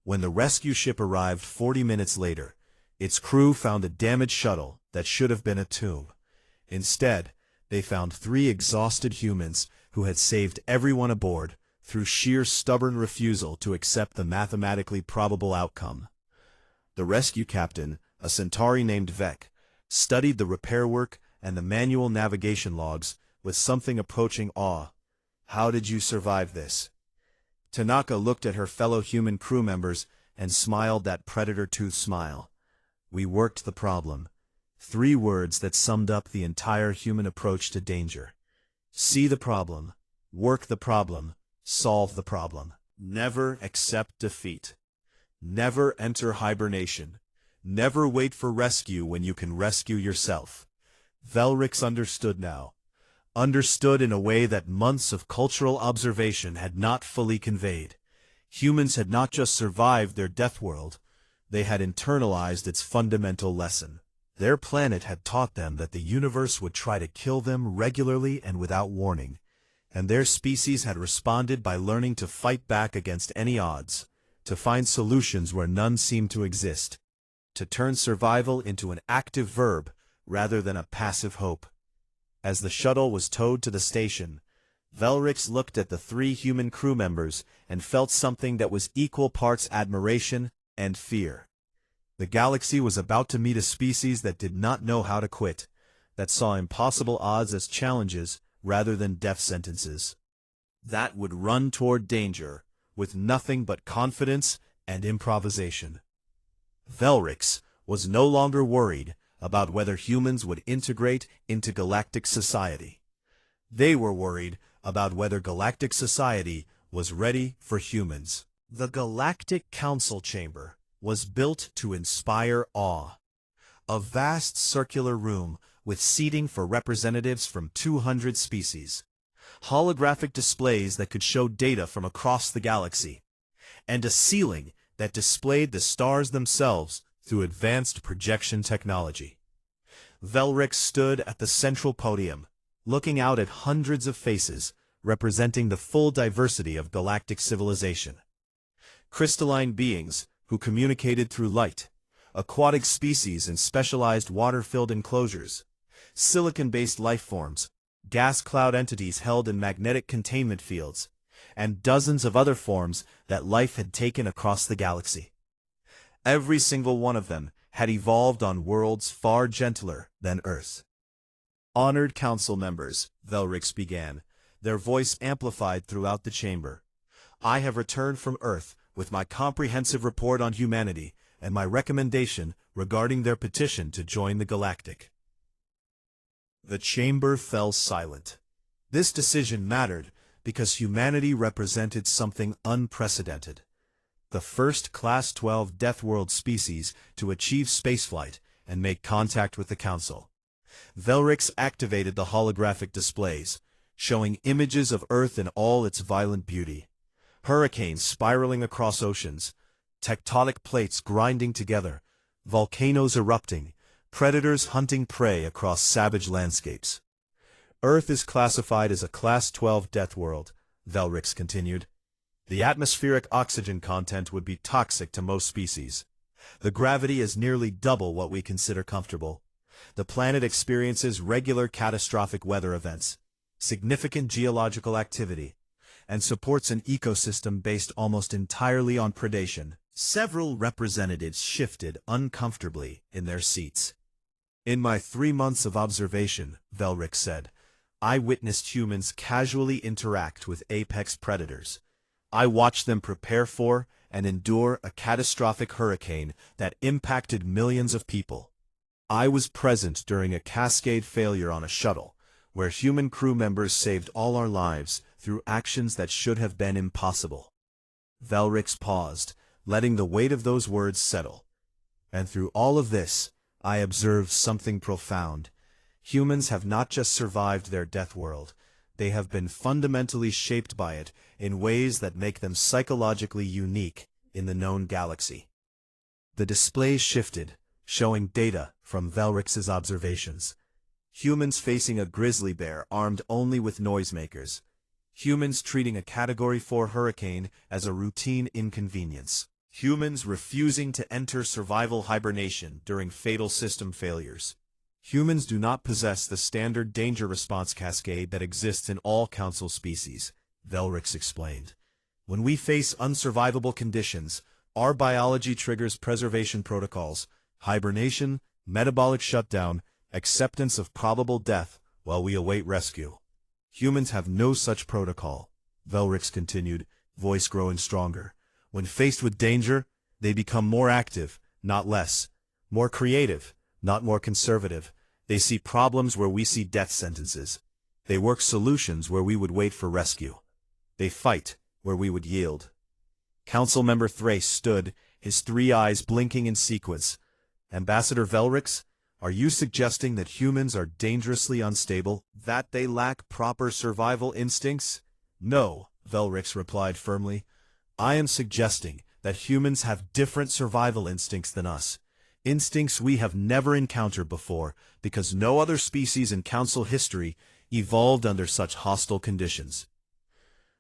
When the rescue ship arrived 40 minutes later, its crew found a damaged shuttle that should have been a tomb. Instead, they found 3 exhausted humans who had saved everyone aboard through sheer stubborn refusal to accept the mathematically probable outcome. The rescue captain, a Centauri named Vec, studied the repair work and the manual navigation logs with something approaching awe. How did you survive this? Tanaka looked at her fellow human crew members and smiled that predator-tooth smile. We worked the problem. 3 words that summed up the entire human approach to danger. See the problem, work the problem, solve the problem. Never accept defeat. Never enter hibernation. Never wait for rescue when you can rescue yourself. Velrix understood now. Understood in a way that months of cultural observation had not fully conveyed. Humans had not just survived their death world, they had internalized its fundamental lesson. Their planet had taught them that the universe would try to kill them regularly and without warning, and their species had responded by learning to fight back against any odds, to find solutions where none seemed to exist, to turn survival into an active verb rather than a passive hope. As the shuttle was towed to the station, Velrix looked at the 3 human crew members and felt something that was equal parts admiration and fear. The galaxy was about to meet a species that did not know how to quit, that saw impossible odds as challenges rather than death sentences, that would run toward danger with nothing but confidence and improvisation. Velrix was no longer worried about whether humans would integrate into galactic society. They were worried about whether galactic society was ready for humans. The Galactic Council Chamber was built to inspire awe. A vast circular room with seating for representatives from 200 species, holographic displays that could show data from across the galaxy, and a ceiling that displayed the stars themselves through advanced projection technology. Velrix stood at the central podium, looking out at hundreds of faces representing the full diversity of galactic civilization. Crystalline beings who communicated through light, aquatic species in specialized water-filled enclosures, silicon-based life forms, gas cloud entities held in magnetic containment fields, and dozens of other forms that life had taken across the galaxy. Every single one of them had evolved on worlds far gentler than Earth. Honored council members, Velrix began, their voice amplified throughout the chamber. I have returned from Earth with my comprehensive report on humanity and my recommendation regarding their petition to join the Galactic. The chamber fell silent. This decision mattered because humanity represented something unprecedented. The first Class 12 Deathworld species to achieve spaceflight and make contact with the Council. Velrix activated the holographic displays, showing images of Earth in all its violent beauty. Hurricanes spiraling across oceans, tectonic plates grinding together, volcanoes erupting, predators hunting prey across savage landscapes. Earth is classified as a Class 12 death world, Velrix continued. The atmospheric oxygen content would be toxic to most species. The gravity is nearly double what we consider comfortable. The planet experiences regular catastrophic weather events, significant geological activity, and supports an ecosystem based almost entirely on predation. Several representatives shifted uncomfortably in their seats. In my 3 months of observation, Velric said, I witnessed humans casually interact with apex predators. I watched them prepare for and endure a catastrophic hurricane that impacted millions of people. I was present during a cascade failure on a shuttle, where human crew members saved all our lives through actions that should have been impossible. Velrix paused, letting the weight of those words settle. And through all of this, I observed something profound. Humans have not just survived their death world, they have been fundamentally shaped by it in ways that make them psychologically unique in the known galaxy. The display shifted, showing data from Velrix's observations. Humans facing a grizzly bear armed only with noisemakers. Humans treating a Category 4 hurricane as a routine inconvenience. Humans refusing to enter survival hibernation during fatal system failures. Humans do not possess the standard danger response cascade that exists in all Council species, Velrix explained. When we face unsurvivable conditions, our biology triggers preservation protocols, hibernation, metabolic shutdown, acceptance of probable death while we await rescue. Humans have no such protocol, Velrix continued, voice growing stronger. When faced with danger, they become more active, not less, more creative, not more conservative. They see problems where we see death sentences. They work solutions where we would wait for rescue. They fight where we would yield. Council Member Thrace stood, his 3 eyes blinking in sequence. Ambassador Velrix, are you suggesting that humans are dangerously unstable, that they lack proper survival instincts? No, Velrix replied firmly. I am suggesting that humans have different survival instincts than us. Instincts we have never encountered before, because no other species in Council history evolved under such hostile conditions.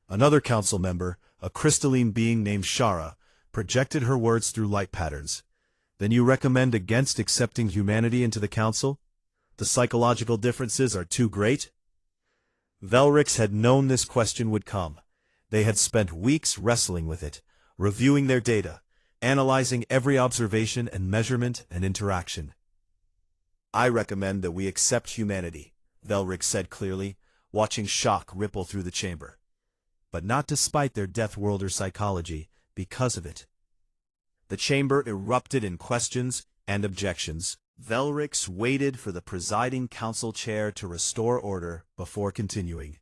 Another Council member, a crystalline being named Shara, projected her words through light patterns. Then you recommend against accepting humanity into the Council? The psychological differences are too great? Velrix had known this question would come. They had spent weeks wrestling with it, reviewing their data, analyzing every observation and measurement and interaction. I recommend that we accept humanity, Velrix said clearly, watching shock ripple through the chamber. But not despite their Deathworlder psychology, because of it. The chamber erupted in questions and objections. Velrix waited for the presiding council chair to restore order before continuing.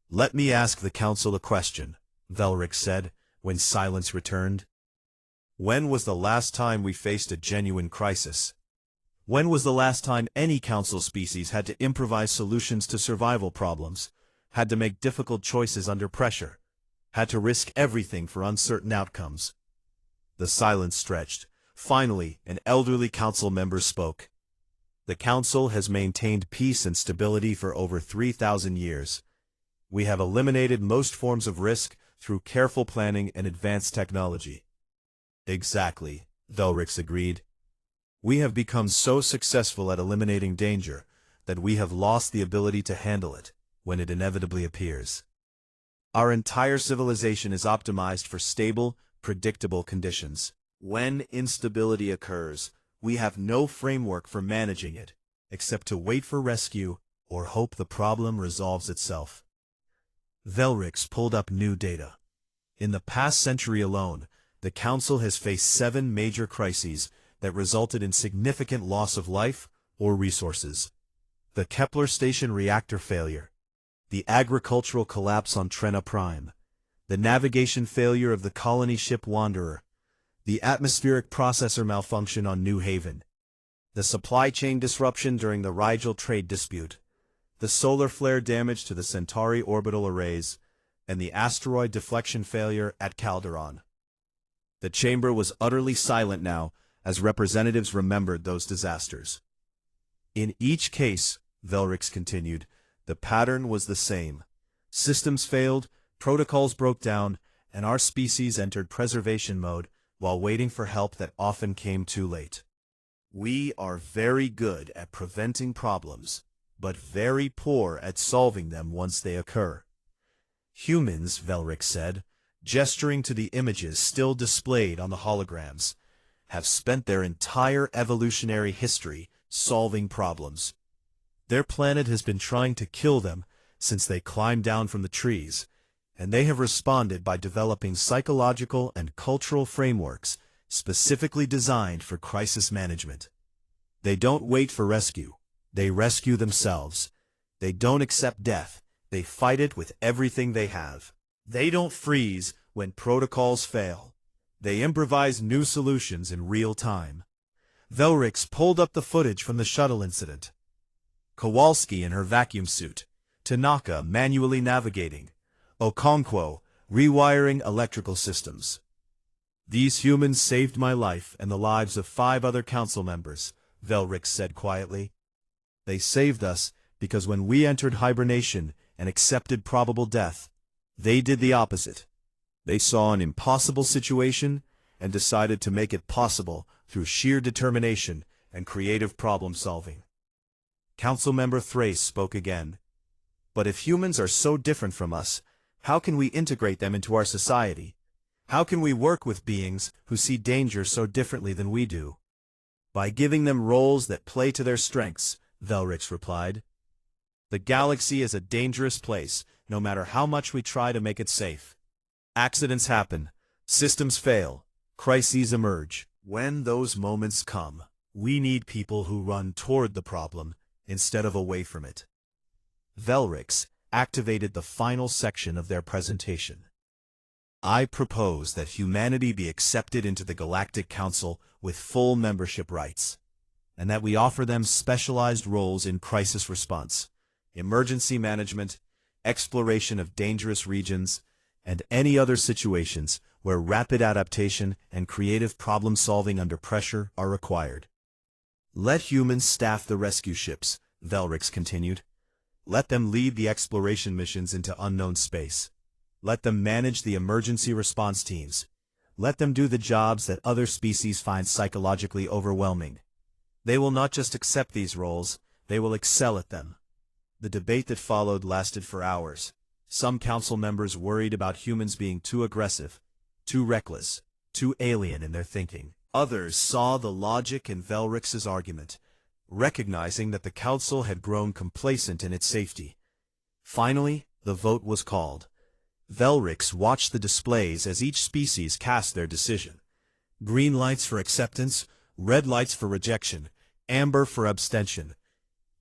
Let me ask the council a question, Velrix said, when silence returned. When was the last time we faced a genuine crisis? When was the last time any council species had to improvise solutions to survival problems, had to make difficult choices under pressure, had to risk everything for uncertain outcomes? The silence stretched. Finally, an elderly council member spoke. The council has maintained peace and stability for over 3,000 years. We have eliminated most forms of risk through careful planning and advanced technology. Exactly, Velrix agreed. We have become so successful at eliminating danger that we have lost the ability to handle it when it inevitably appears. Our entire civilization is optimized for stable, predictable conditions. When instability occurs, we have no framework for managing it, except to wait for rescue or hope the problem resolves itself. Velrix pulled up new data. In the past century alone, the Council has faced 7 major crises that resulted in significant loss of life or resources. The Kepler Station reactor failure, the agricultural collapse on Trena Prime, the navigation failure of the colony ship Wanderer, the atmospheric processor malfunction on New Haven, the supply chain disruption during the Rigel trade dispute, the solar flare damage to the Centauri orbital arrays, and the asteroid deflection failure at Calderon. The chamber was utterly silent now as representatives remembered those disasters. In each case, Velrix continued, the pattern was the same. Systems failed, protocols broke down, and our species entered preservation mode while waiting for help that often came too late. We are very good at preventing problems, but very poor at solving them once they occur. Humans, Velrix said, gesturing to the images still displayed on the holograms, have spent their entire evolutionary history solving problems. Their planet has been trying to kill them since they climbed down from the trees, and they have responded by developing psychological and cultural frameworks specifically designed for crisis management. They don't wait for rescue. They rescue themselves. They don't accept death. They fight it with everything they have. They don't freeze when protocols fail. They improvise new solutions in real time. Velrix pulled up the footage from the shuttle incident. Kowalski in her vacuum suit, Tanaka manually navigating, Okonkwo rewiring electrical systems. "These humans saved my life and the lives of 5 other council members," Velrix said quietly. "They saved us because when we entered hibernation and accepted probable death, they did the opposite. They saw an impossible situation and decided to make it possible through sheer determination and creative problem-solving." Councilmember Thrace spoke again. "But if humans are so different from us, how can we integrate them into our society? How can we work with beings who see danger so differently than we do?" "By giving them roles that play to their strengths," Velrix replied. "The galaxy is a dangerous place, no matter how much we try to make it safe. Accidents happen, systems fail, crises emerge. When those moments come, we need people who run toward the problem instead of away from it." Velrix activated the final section of their presentation. "I propose that humanity be accepted into the Galactic Council with full membership rights, and that we offer them specialized roles in crisis response, emergency management, exploration of dangerous regions, and any other situations where rapid adaptation and creative problem-solving under pressure are required. Let humans staff the rescue ships," Velrix continued. "Let them lead the exploration missions into unknown space. Let them manage the emergency response teams. Let them do the jobs that other species find psychologically overwhelming. They will not just accept these roles, they will excel at them." The debate that followed lasted for hours. Some council members worried about humans being too aggressive, too reckless, too alien in their thinking. Others saw the logic in Velrix's argument, recognizing that the council had grown complacent in its safety. Finally, the vote was called. Velrix watched the displays as each species cast their decision. Green lights for acceptance, red lights for rejection, amber for abstention.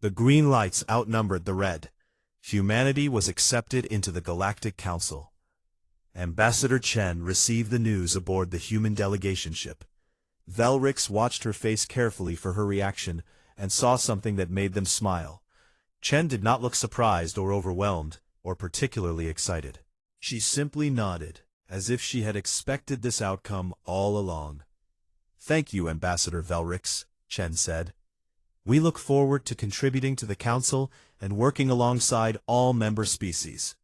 The green lights outnumbered the red. Humanity was accepted into the Galactic Council. Ambassador Chen received the news aboard the human delegation ship. Velrix watched her face carefully for her reaction and saw something that made them smile. Chen did not look surprised or overwhelmed, or particularly excited. She simply nodded, as if she had expected this outcome all along. "Thank you, Ambassador Velrix," Chen said. "We look forward to contributing to the Council and working alongside all member species.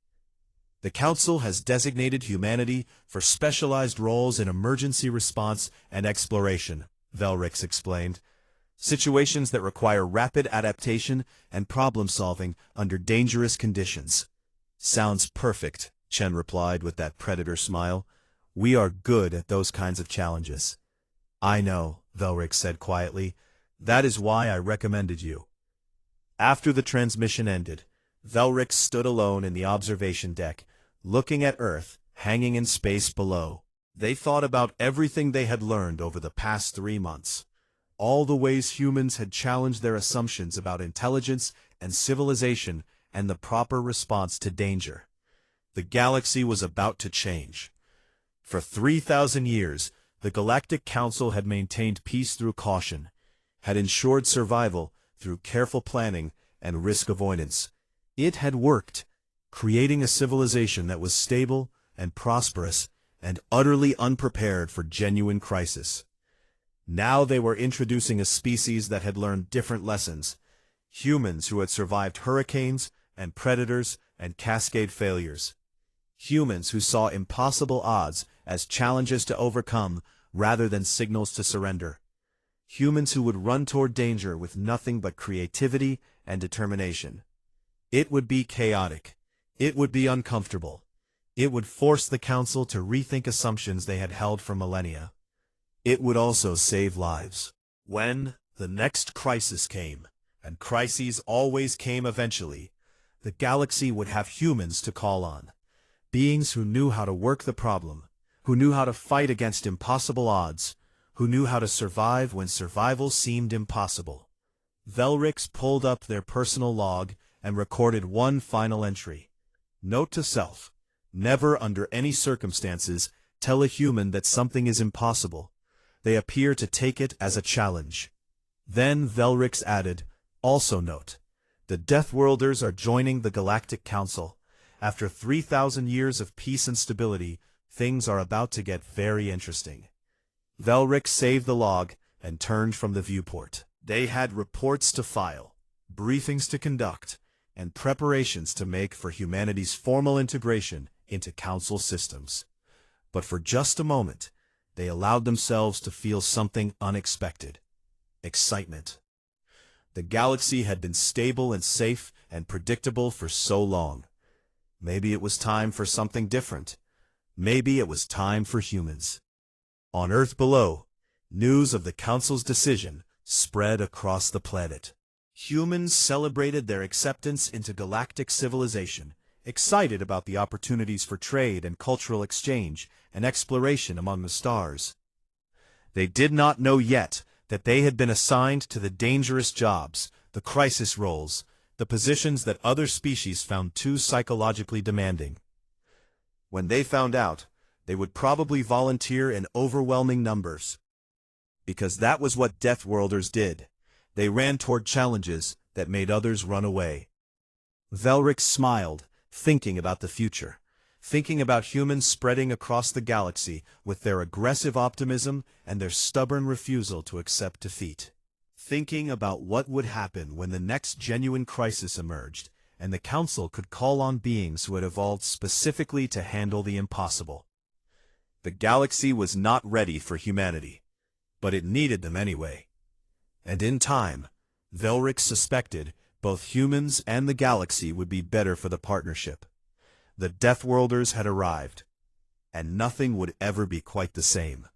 The Council has designated humanity for specialized roles in emergency response and exploration," Velrix explained. "Situations that require rapid adaptation and problem-solving under dangerous conditions." "Sounds perfect," Chen replied with that predator smile. "We are good at those kinds of challenges." "I know," Velrix said quietly. "That is why I recommended you." After the transmission ended, Velrix stood alone in the observation deck, looking at Earth hanging in space below. They thought about everything they had learned over the past 3 months. All the ways humans had challenged their assumptions about intelligence and civilization and the proper response to danger. The galaxy was about to change. For 3,000 years, the Galactic Council had maintained peace through caution, had ensured survival through careful planning and risk avoidance. It had worked, creating a civilization that was stable and prosperous and utterly unprepared for genuine crisis. Now they were introducing a species that had learned different lessons, humans who had survived hurricanes and predators and cascade failures. Humans who saw impossible odds as challenges to overcome rather than signals to surrender. Humans who would run toward danger with nothing but creativity and determination. It would be chaotic. It would be uncomfortable. It would force the Council to rethink assumptions they had held for millennia. It would also save lives. When the next crisis came, and crises always came eventually, the galaxy would have humans to call on. Beings who knew how to work the problem, who knew how to fight against impossible odds, who knew how to survive when survival seemed impossible. Velrix pulled up their personal log and recorded one final entry. Note to self: never under any circumstances tell a human that something is impossible. They appear to take it as a challenge. Then Velrix added, also note, the Deathworlders are joining the Galactic Council. After 3,000 years of peace and stability, things are about to get very interesting. Velrix saved the log and turned from the viewport. They had reports to file, briefings to conduct, and preparations to make for humanity's formal integration into Council systems. But for just a moment, they allowed themselves to feel something unexpected: excitement. The galaxy had been stable and safe and predictable for so long. Maybe it was time for something different. Maybe it was time for humans. On Earth below, news of the Council's decision spread across the planet. Humans celebrated their acceptance into galactic civilization, excited about the opportunities for trade and cultural exchange and exploration among the stars. They did not know yet that they had been assigned to the dangerous jobs, the crisis roles, the positions that other species found too psychologically demanding. When they found out, they would probably volunteer in overwhelming numbers. Because that was what Deathworlders did. They ran toward challenges that made others run away. Velrix smiled, thinking about the future, thinking about humans spreading across the galaxy with their aggressive optimism and their stubborn refusal to accept defeat. Thinking about what would happen when the next genuine crisis emerged, and the Council could call on beings who had evolved specifically to handle the impossible. The galaxy was not ready for humanity, but it needed them anyway. And in time, Velrix suspected both humans and the galaxy would be better for the partnership. The Deathworlders had arrived, and nothing would ever be quite the same.